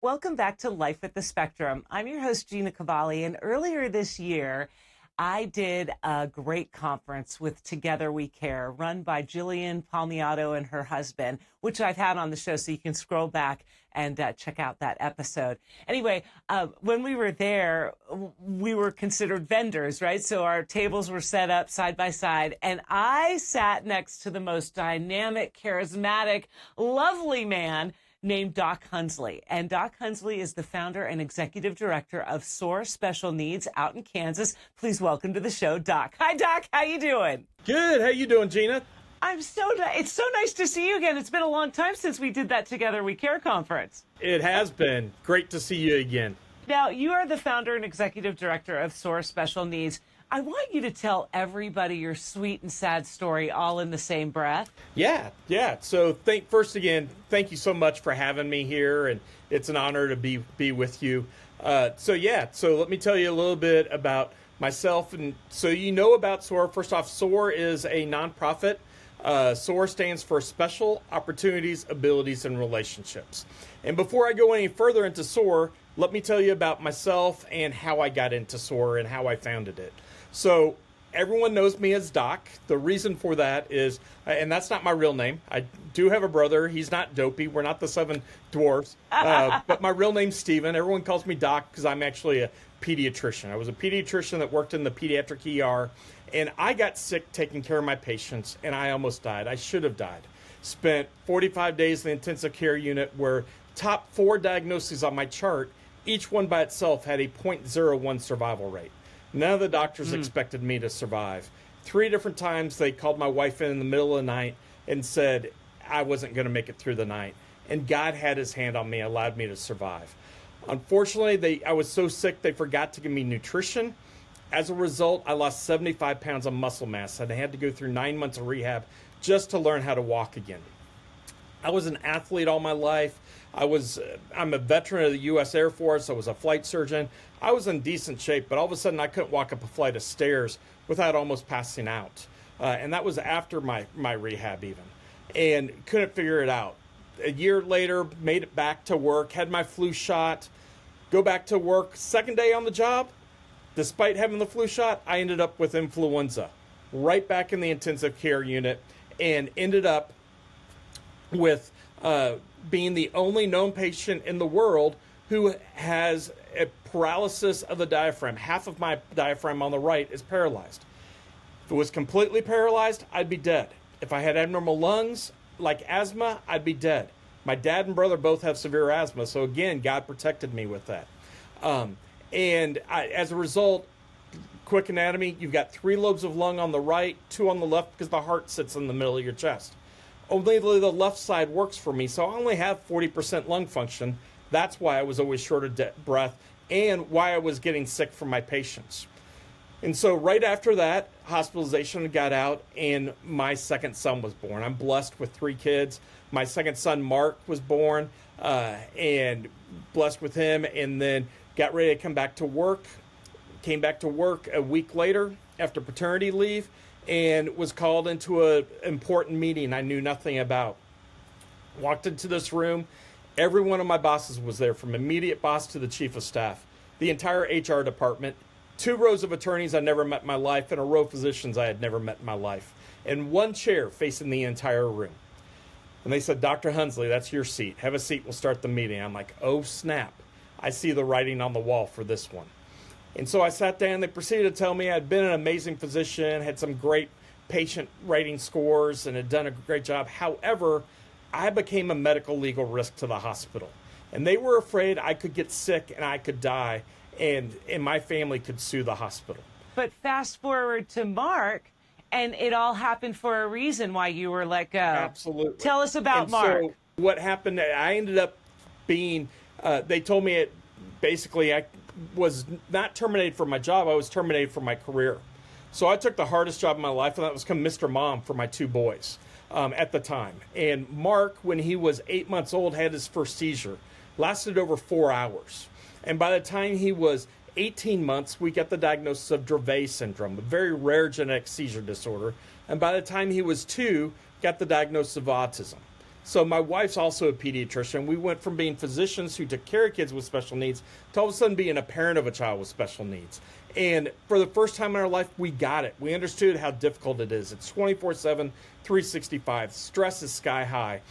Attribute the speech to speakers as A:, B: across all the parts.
A: Welcome back to Life at the Spectrum. I'm your host, Gina Cavalli, and earlier this year, I did a great conference with Together We Care, run by Jillian Palmiato and her husband, which I've had on the show, so you can scroll back and check out that episode. Anyway, when we were there, we were considered vendors, right? So our tables were set up side by side, and I sat next to the most dynamic, charismatic, lovely man named Doc Hunsley. And Doc Hunsley is the founder and executive director of SOAR Special Needs out in Kansas. Please welcome to the show, Doc. Hi, Doc. How you doing?
B: Good. How you doing, Gina?
A: It's so nice to see you again. It's been a long time since we did that Together We Care conference.
B: It has been. Great to see you again.
A: Now, you are the founder and executive director of SOAR Special Needs. I want you to tell everybody your sweet and sad story all in the same breath.
B: Yeah. So first again, thank you so much for having me here, and it's an honor to be with you. So let me tell you a little bit about myself. And so you know about SOAR. First off, SOAR is a nonprofit. SOAR stands for Special Opportunities, Abilities, and Relationships. And before I go any further into SOAR, let me tell you about myself and how I got into SOAR and how I founded it. So everyone knows me as Doc. The reason for that is, and that's not my real name. I do have a brother. He's not dopey. We're not the seven dwarfs. But my real name's Steven. Everyone calls me Doc because I'm actually a pediatrician. I was a pediatrician that worked in the pediatric ER, and I got sick taking care of my patients, and I almost died. I should have died. Spent 45 days in the intensive care unit where top 4 diagnoses on my chart, each one by itself had a 0.01 survival rate. None of the doctors expected me to survive. 3 different times they called my wife in the middle of the night and said I wasn't going to make it through the night. And God had his hand on me, allowed me to survive. Unfortunately, I was so sick they forgot to give me nutrition. As a result, I lost 75 pounds of muscle mass, and I had to go through 9 months of rehab just to learn how to walk again. I was an athlete all my life. I'm a veteran of the U.S. Air Force. I was a flight surgeon. I was in decent shape, but all of a sudden I couldn't walk up a flight of stairs without almost passing out. And that was after my rehab even. And couldn't figure it out. A year later, made it back to work, had my flu shot, go back to work. Second day on the job, despite having the flu shot, I ended up with influenza. Right back in the intensive care unit, and ended up with being the only known patient in the world who has a paralysis of the diaphragm. Half of my diaphragm on the right is paralyzed. If it was completely paralyzed, I'd be dead. If I had abnormal lungs, like asthma, I'd be dead. My dad and brother both have severe asthma, so again, God protected me with that. As a result, quick anatomy, you've got 3 lobes of lung on the right, 2 on the left, because the heart sits in the middle of your chest. Only the left side works for me, so I only have 40% lung function. That's why I was always short of breath and why I was getting sick from my patients. And so right after that, hospitalization got out, and my second son was born. I'm blessed with 3 kids. My second son, Mark, was born, and blessed with him, and then got ready to come back to work. Came back to work a week later after paternity leave, and was called into an important meeting I knew nothing about. Walked into this room. Every one of my bosses was there, from immediate boss to the chief of staff, the entire HR department, 2 rows of attorneys I never met in my life, and a row of physicians I had never met in my life, and 1 chair facing the entire room. And they said, Dr. Hunsley, that's your seat. Have a seat. We'll start the meeting. I'm like, oh, snap. I see the writing on the wall for this one. And so I sat down. They proceeded to tell me I'd been an amazing physician, had some great patient rating scores, and had done a great job. However, I became a medical legal risk to the hospital. And they were afraid I could get sick and I could die, and my family could sue the hospital.
A: But fast forward to Mark, and it all happened for a reason why you were let go.
B: Absolutely.
A: Tell us about Mark.
B: So what happened, I ended up being, they told me I was not terminated from my job, I was terminated from my career. So I took the hardest job in my life, and that was become Mr. Mom for my 2 boys at the time. And Mark, when he was 8 months old, had his first seizure. Lasted over 4 hours. And by the time he was 18 months, we got the diagnosis of Dravet syndrome, a very rare genetic seizure disorder. And by the time he was 2, got the diagnosis of autism. So my wife's also a pediatrician. We went from being physicians who took care of kids with special needs to all of a sudden being a parent of a child with special needs. And for the first time in our life, we got it. We understood how difficult it is. It's 24/7, 365. Stress is sky high.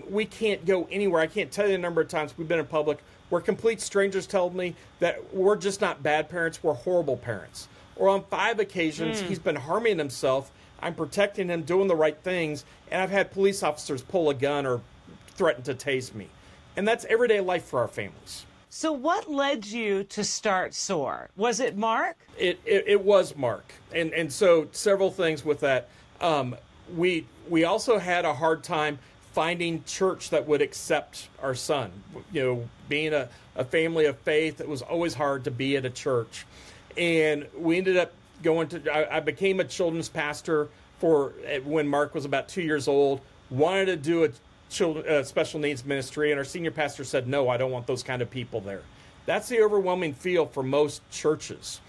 B: We can't go anywhere. I can't tell you the number of times we've been in public where complete strangers tell me that we're just not bad parents, we're horrible parents. Or on 5 occasions, he's been harming himself. I'm protecting him, doing the right things, and I've had police officers pull a gun or threaten to tase me. And that's everyday life for our families.
A: So what led you to start SOAR? Was it Mark?
B: It was Mark. And so several things with that. We also had a hard time finding church that would accept our son. You know, being a family of faith, it was always hard to be at a church. And we ended up going to, I became a children's pastor when Mark was about 2 years old, wanted to do a special needs ministry, and our senior pastor said, no, I don't want those kind of people there. That's the overwhelming feel for most churches.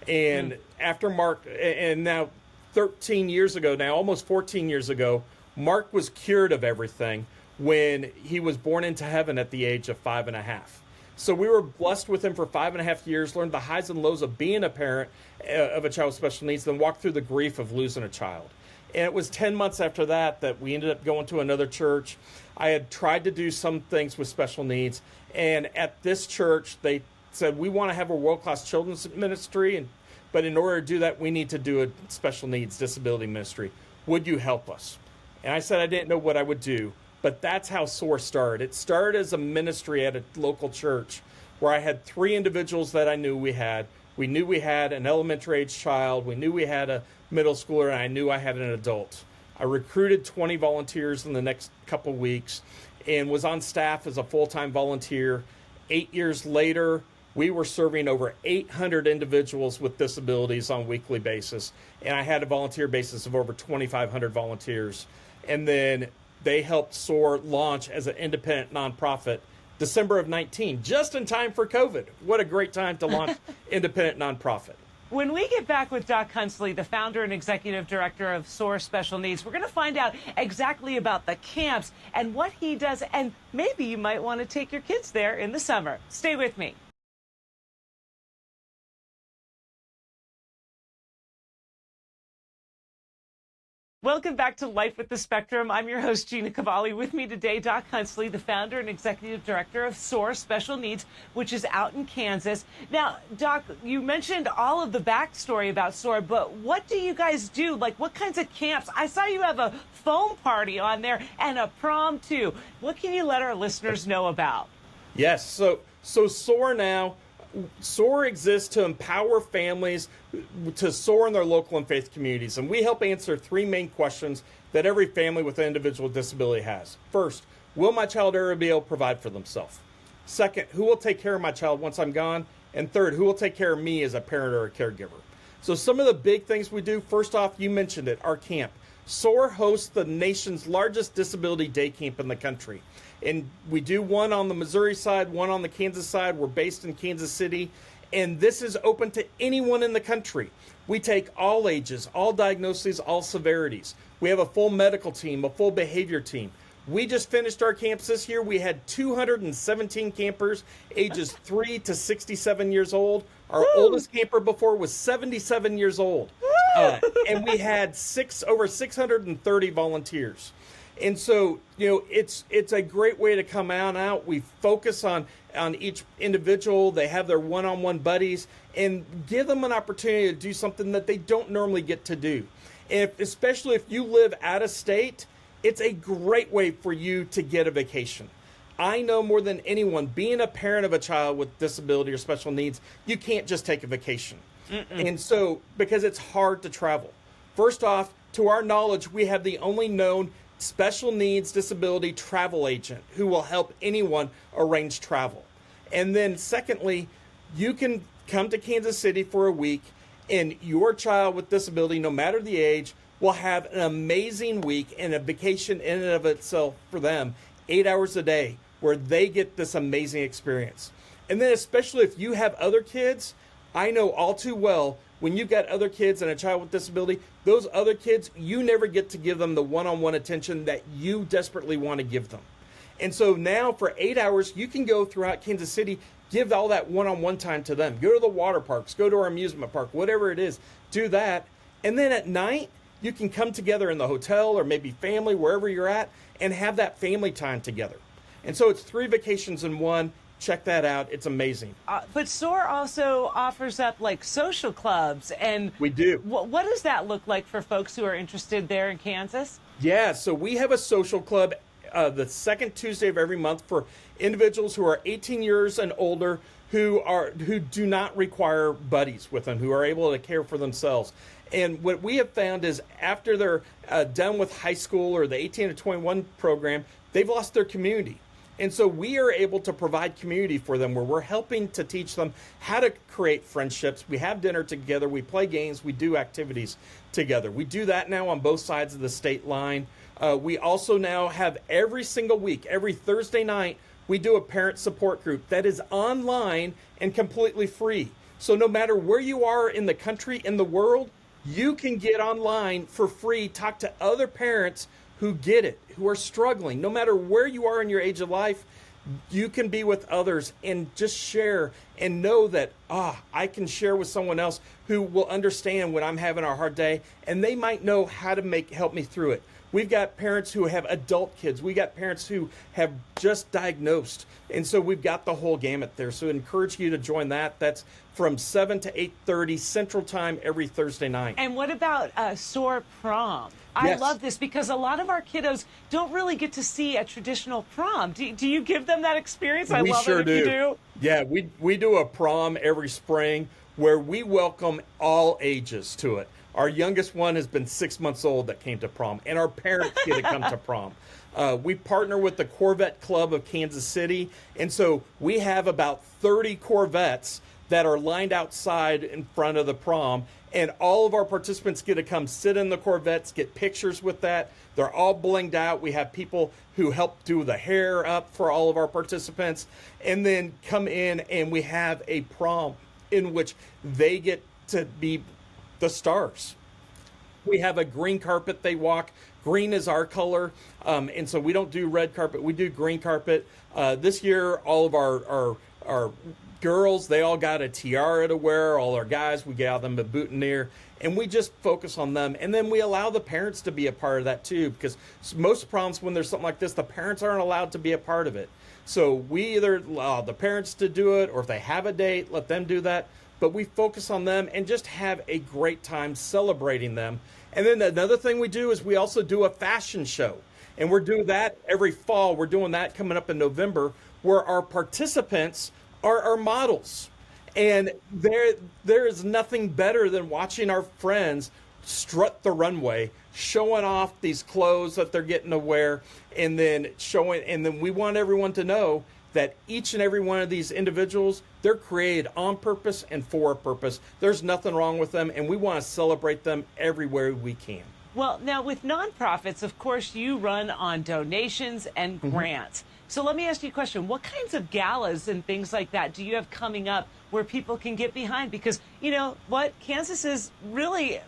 B: And after Mark, and now 13 years ago, now almost 14 years ago, Mark was cured of everything when he was born into heaven at the age of 5.5. So we were blessed with him for 5.5 years, learned the highs and lows of being a parent of a child with special needs, then walked through the grief of losing a child. And it was 10 months after that we ended up going to another church. I had tried to do some things with special needs. And at this church, they said, we want to have a world-class children's ministry, but in order to do that, we need to do a special needs disability ministry. Would you help us? And I said I didn't know what I would do. But that's how SOAR started. It started as a ministry at a local church where I had 3 individuals that I knew we had. We knew we had an elementary age child. We knew we had a middle schooler, and I knew I had an adult. I recruited 20 volunteers in the next couple weeks and was on staff as a full-time volunteer. 8 years later, we were serving over 800 individuals with disabilities on a weekly basis, and I had a volunteer basis of over 2,500 volunteers. And then they helped SOAR launch as an independent nonprofit December of 19, just in time for COVID. What a great time to launch independent nonprofit.
A: When we get back with Doc Hunsley, the founder and executive director of SOAR Special Needs, we're going to find out exactly about the camps and what he does, and maybe you might want to take your kids there in the summer. Stay with me. Welcome back to Life with the Spectrum. I'm your host, Gina Cavalli. With me today, Doc Hunsley, the founder and executive director of SOAR Special Needs, which is out in Kansas. Now, Doc, you mentioned all of the backstory about SOAR, but what do you guys do? Like, what kinds of camps? I saw you have a foam party on there and a prom, too. What can you let our listeners know about?
B: Yes, so SOAR exists to empower families to soar in their local and faith communities. And we help answer 3 main questions that every family with an individual disability has. First, will my child ever be able to provide for themselves? Second, who will take care of my child once I'm gone? And third, who will take care of me as a parent or a caregiver? So some of the big things we do, first off, you mentioned it, our camp. SOAR hosts the nation's largest disability day camp in the country. And we do one on the Missouri side, one on the Kansas side. We're based in Kansas City. And this is open to anyone in the country. We take all ages, all diagnoses, all severities. We have a full medical team, a full behavior team. We just finished our camps this year. We had 217 campers, ages 3 to 67 years old. Our oldest camper before was 77 years old. And we had over 630 volunteers. And so, you know, it's a great way to come out. We focus on each individual. They have their one-on-one buddies and give them an opportunity to do something that they don't normally get to do. And especially if you live out of state, it's a great way for you to get a vacation. I know more than anyone, being a parent of a child with disability or special needs, you can't just take a vacation. And so, because it's hard to travel. First off, to our knowledge, we have the only known special needs disability travel agent who will help anyone arrange travel. And then secondly, you can come to Kansas City for a week and your child with disability, no matter the age, will have an amazing week and a vacation in and of itself for them, 8 hours a day, where they get this amazing experience. And then especially if you have other kids, I know all too well when you've got other kids and a child with disability, those other kids, you never get to give them the one-on-one attention that you desperately want to give them. And so now for 8 hours, you can go throughout Kansas City, give all that one-on-one time to them. Go to the water parks, go to our amusement park, whatever it is, do that. And then at night, you can come together in the hotel or maybe family, wherever you're at, and have that family time together. And so it's 3 vacations in one. Check that out. It's amazing.
A: But SOAR also offers up like social clubs. And
B: we do.
A: What does that look like for folks who are interested there in Kansas?
B: Yeah, so we have a social club the second Tuesday of every month for individuals who are 18 years and older who do not require buddies with them, who are able to care for themselves. And what we have found is after they're done with high school or the 18 to 21 program, they've lost their community. And so we are able to provide community for them where we're helping to teach them how to create friendships. We have dinner together. We play games. We do activities together. We do that now on both sides of the state line. We also now have every single week, every Thursday night, we do a parent support group that is online and completely free. So no matter where you are in the country, in the world, you can get online for free, talk to other parents who get it, who are struggling. No matter where you are in your age of life, you can be with others and just share and know that, I can share with someone else who will understand when I'm having a hard day, and they might know how to help me through it. We've got parents who have adult kids. We got parents who have just diagnosed. And so we've got the whole gamut there. So I encourage you to join that. That's from 7 to 8:30 Central Time every Thursday night.
A: And what about SOAR prom?
B: Yes.
A: I love this because a lot of our kiddos don't really get to see a traditional prom. Do you give them that experience? I love
B: sure
A: it if you do.
B: Yeah, we do a prom every spring where we welcome all ages to it. Our youngest one has been 6 months old that came to prom, and our parents get to come to prom. We partner with the Corvette Club of Kansas City, and so we have about 30 Corvettes that are lined outside in front of the prom, and all of our participants get to come sit in the Corvettes, get pictures with that. They're all blinged out. We have people who help do the hair up for all of our participants, and then come in and we have a prom in which they get to be the stars. We have a green carpet they walk. Green is our color, and so we don't do red carpet. We do green carpet. This year, all of our girls, they all got a tiara to wear. All our guys, we got them a boutonniere, and we just focus on them. And then we allow the parents to be a part of that too, because most proms, when there's something like this, the parents aren't allowed to be a part of it. So we either allow the parents to do it, or if they have a date, let them do that. But we focus on them and just have a great time celebrating them. And then another thing we do is we also do a fashion show. And we're doing that every fall. We're doing that coming up in November, where our participants are our models. And there is nothing better than watching our friends strut the runway, showing off these clothes that they're getting to wear, and then we want everyone to know that each and every one of these individuals, they're created on purpose and for a purpose. There's nothing wrong with them, and we want to celebrate them everywhere we can.
A: Well, now with nonprofits, of course, you run on donations and grants. So let me ask you a question. What kinds of galas and things like that do you have coming up where people can get behind? Because, you know what, Kansas is really...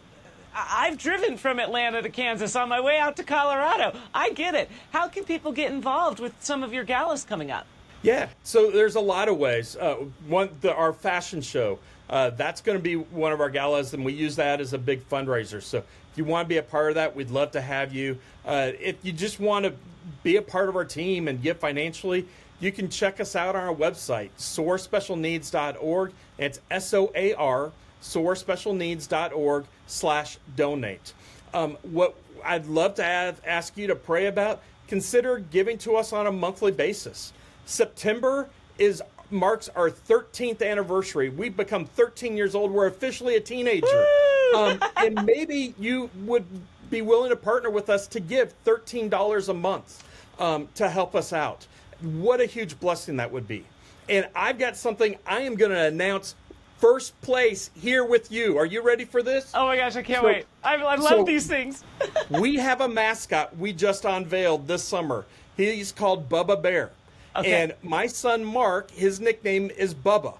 A: I've driven from Atlanta to Kansas on my way out to Colorado. I get it. How can people get involved with some of your galas coming up?
B: Yeah, so there's a lot of ways. Our fashion show, that's going to be one of our galas, and we use that as a big fundraiser. So if you want to be a part of that, we'd love to have you. If you just want to be a part of our team and give financially, you can check us out on our website, soarspecialneeds.org. It's SOAR, soarspecialneeds.org/donate. What I'd love to ask you to pray about, consider giving to us on a monthly basis. September marks our 13th anniversary. We've become 13 years old. We're officially a teenager. And maybe you would be willing to partner with us to give $13 a month to help us out. What a huge blessing that would be. And I've got something I am going to announce first place here with you. Are you ready for this?
A: Oh my gosh, I can't wait. I love these things.
B: We have a mascot we just unveiled this summer. He's called Bubba Bear. Okay. And my son, Mark, his nickname is Bubba.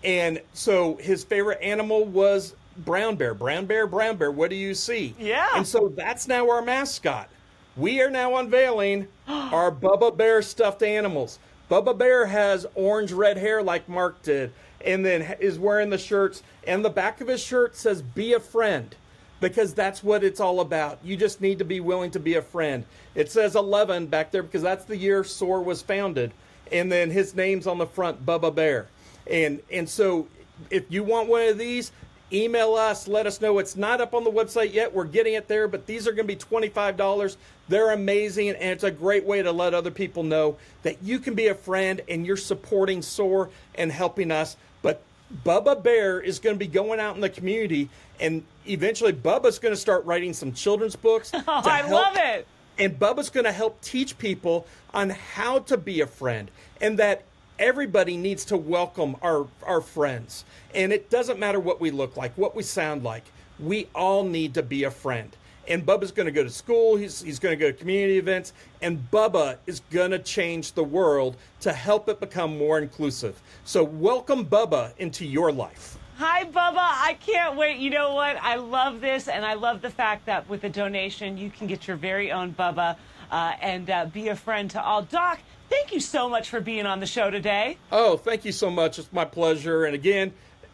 B: And so his favorite animal was brown bear, brown bear, brown bear, what do you see?
A: Yeah.
B: And so that's now our mascot. We are now unveiling our Bubba Bear stuffed animals. Bubba Bear has orange red hair like Mark did, and then is wearing the shirts, and the back of his shirt says, "Be a friend," because that's what it's all about. You just need to be willing to be a friend. It says 11 back there because that's the year SOAR was founded, and then his name's on the front, Bubba Bear. And so if you want one of these, email us, let us know. It's not up on the website yet. We're getting it there, but these are going to be $25. They're amazing, and it's a great way to let other people know that you can be a friend and you're supporting SOAR and helping us. But Bubba Bear is going to be going out in the community, and eventually Bubba's going to start writing some children's books.
A: Love it.
B: And Bubba's going to help teach people on how to be a friend, and that everybody needs to welcome our friends. And it doesn't matter what we look like, what we sound like. We all need to be a friend. And Bubba's going to go to school. He's going to go to community events. And Bubba is going to change the world to help it become more inclusive. So welcome Bubba into your life.
A: Hi, Bubba. I can't wait. You know what? I love this, and I love the fact that with a donation, you can get your very own Bubba and be a friend to all. Doc, thank you so much for being on the show today.
B: Oh, thank you so much. It's my pleasure. And again,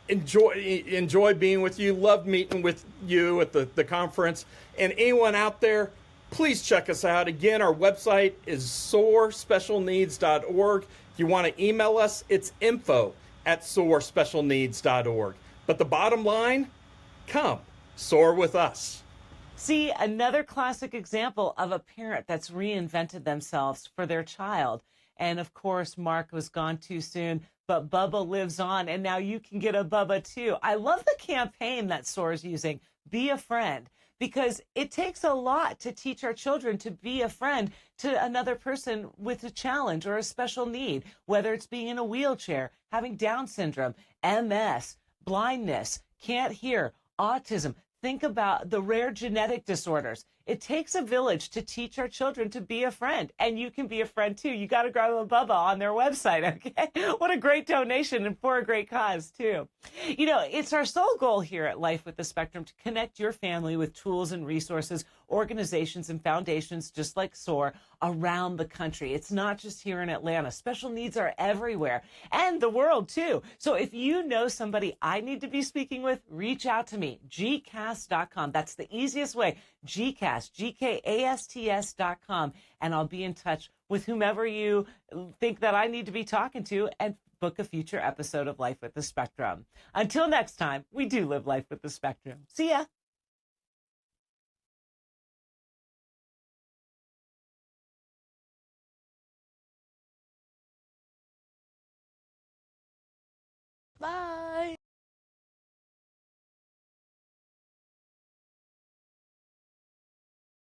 B: enjoy being with you. Love meeting with you at the conference. And anyone out there, please check us out. Again, our website is soarspecialneeds.org. If you want to email us, it's info@soarspecialneeds.org. But the bottom line, come, soar with us.
A: See, another classic example of a parent that's reinvented themselves for their child. And of course, Mark was gone too soon, but Bubba lives on, and now you can get a Bubba too. I love the campaign that SOAR's using, Be a Friend, because it takes a lot to teach our children to be a friend to another person with a challenge or a special need, whether it's being in a wheelchair, having Down syndrome, MS, blindness, can't hear, autism. Think about the rare genetic disorders. It takes a village to teach our children to be a friend, and you can be a friend too. You got to grab a Bubba on their website, okay? What a great donation, and for a great cause too. You know, it's our sole goal here at Life with the Spectrum to connect your family with tools and resources, organizations and foundations just like SOAR around the country. It's not just here in Atlanta. Special needs are everywhere, and the world too. So if you know somebody I need to be speaking with, reach out to me, gcast.com. That's the easiest way, gcast, gkasts.com, and I'll be in touch with whomever you think that I need to be talking to and book a future episode of Life with the Spectrum. Until next time, we do live life with the Spectrum. See ya. Bye.